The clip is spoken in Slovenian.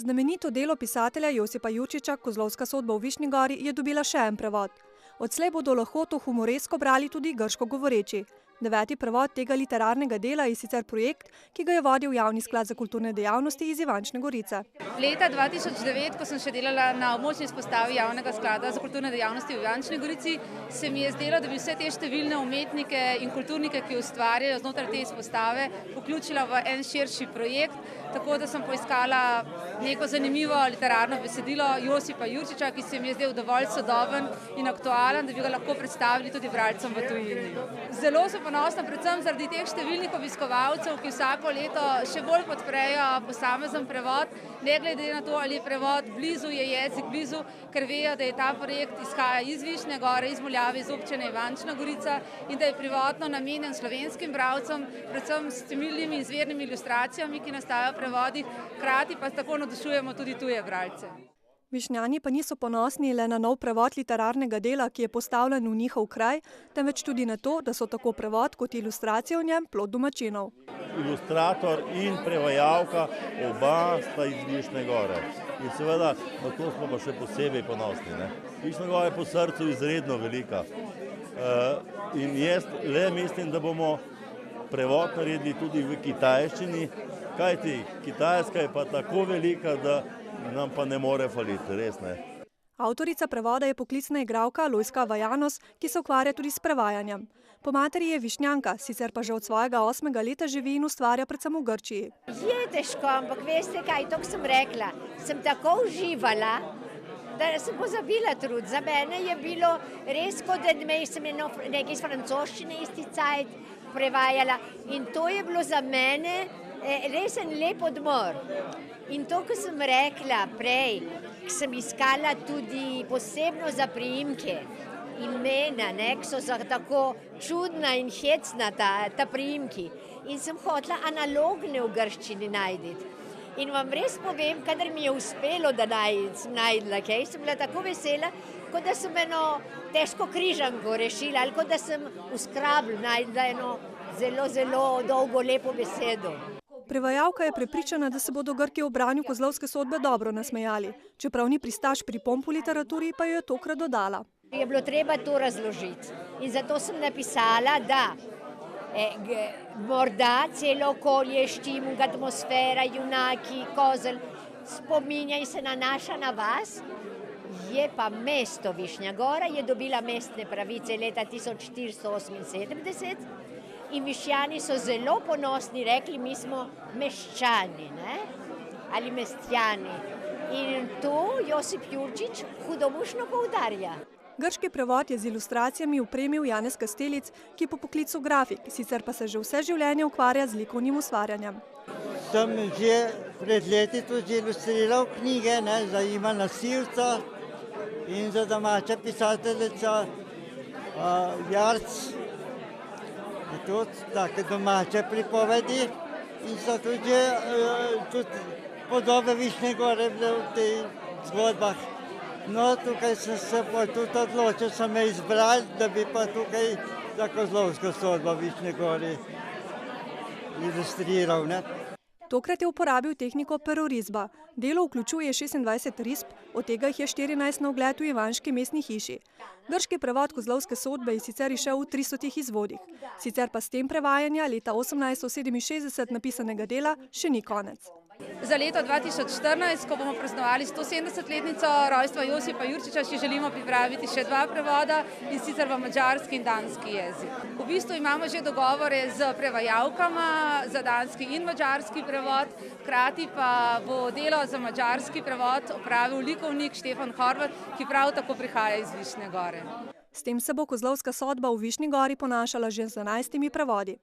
Znamenito delo pisatelja Josipa Jurčiča Kozlovska sodba v Višnji Gori je dobila še en prevod. Odslej bodo lahko to humoresko brali tudi grško govoreči. 9. prevod tega literarnega dela je sicer projekt, ki ga je vodil Javni sklad za kulturne dejavnosti iz Ivančne Gorice. Leta 2009, ko sem še delala na območni izpostavi Javnega sklada za kulturne dejavnosti v Ivančni Gorici, se mi je zdelo, da bi vse te številne umetnike in kulturnike, ki ustvarjajo znotraj te izpostave, vključila v en širši projekt, tako da sem poiskala neko zanimivo literarno besedilo Josipa Jurčiča, ki se mi je zdel dovolj sodoben in aktualen, da bi ga lahko predstavili tudi bralcem v tujini. Zelo sem ponosna predvsem zaradi teh številnih obiskovalcev, ki vsako leto še bolj podprejo posamezen prevod, ne glede na to, ali je prevod blizu, je jezik blizu, ker vejo, da je ta projekt izhaja iz Višnje Gore, iz Muljave, iz občine Ivančna Gorica in da je prvotno namenjen slovenskim bralcem, predvsem s temeljnimi izvirnimi ilustracijami, ki nastajajo v prevodih, hkrati pa tako navdušujemo tudi tuje bralce. Višnjani pa niso ponosni le na nov prevod literarnega dela, ki je postavljen v njihov kraj, temveč tudi na to, da so tako prevod kot ilustracije v njem plod domačinov. Ilustrator in prevajalka, oba sta iz Višnje Gore. In seveda, na to smo pa še posebej ponosni. Višnja Gora je po srcu izredno velika. In jaz le mislim, da bomo prevod naredili tudi v kitajščini, kajti kitajska je pa tako velika, da nam pa ne more faliti, res ne. Avtorica prevoda je poklicna igralka Lojska Vajanos, ki se ukvarja tudi s prevajanjem. Po materi je Višnjanka, sicer pa že od svojega 8. leta živi in ustvarja predvsem v Grčiji. Je težko, ampak veste kaj, to sem rekla, sem tako uživala, da sem pozabila trud. Za mene je bilo res, kot da sem nekaj iz francoščine isti cajt prevajala in to je bilo za mene res en lep odmor. In to, ko sem rekla prej, ko sem iskala tudi posebno za priimke, imena, ki so tako čudna in hecna ta priimki. In sem hotela analogne v grščini najti. In vam res povem, kadar mi je uspelo, da sem najdla kaj, sem bila tako vesela, kot da sem eno težko križanko rešila, ali kot da sem v Scrabble najdla eno zelo, zelo dolgo lepo besedo. Prevajalka je prepričana, da se bodo Grki v branju Kozlovske sodbe dobro nasmejali. Čeprav ni pristaš pripomb v literaturi, pa jo je tokrat dodala. Je bilo treba to razložiti in zato sem napisala, da morda celo okolje, štimung, atmosfera, junaki, kozel spominja in se nanaša na vas, je pa mesto Višnja Gora, je dobila mestne pravice leta 1478 in Višjani so zelo ponosni, rekli, mi smo meščani, ali mestjani. In to Josip Jurčič hudomušno poudarja. Grški prevod je z ilustracijami opremil Janez Kastelic, ki po poklicu grafik, sicer pa se že vse življenje ukvarja z likovnim ustvarjanjem. Sem že pred leti tudi ilustriral knjige za Ivana Sivca in za domača pisateljica Jarc. Tudi take domače pripovedi in so tudi podobe Višnje Gore v teh zgodbah. No, tukaj sem se pa tudi odločil, so me izbrali, da bi pa tukaj za Kozlovsko sodbo v Višnji Gori ilustriral. Tokrat je uporabil tehniko perorisba. Delo vključuje 26 risb, od tega jih je 14 na ogled v Ivanški mestni hiši. Grški prevod Kozlovske sodbe je sicer izšel v 300 izvodih. Sicer pa s tem prevajanja leta 1867 napisanega dela še ni konec. Za leto 2014, ko bomo praznovali 170-letnico rojstva Josipa Jurčiča, si želimo pripraviti še 2 prevoda, in sicer v madžarski in danski jezik. V bistvu imamo že dogovore z prevajalkama za danski in madžarski prevod, hkrati pa bo delo za madžarski prevod opravil likovnik Štefan Horvat, ki prav tako prihaja iz Višnje Gore. S tem se bo Kozlovska sodba v Višnji Gori ponašala že z 11 prevodi.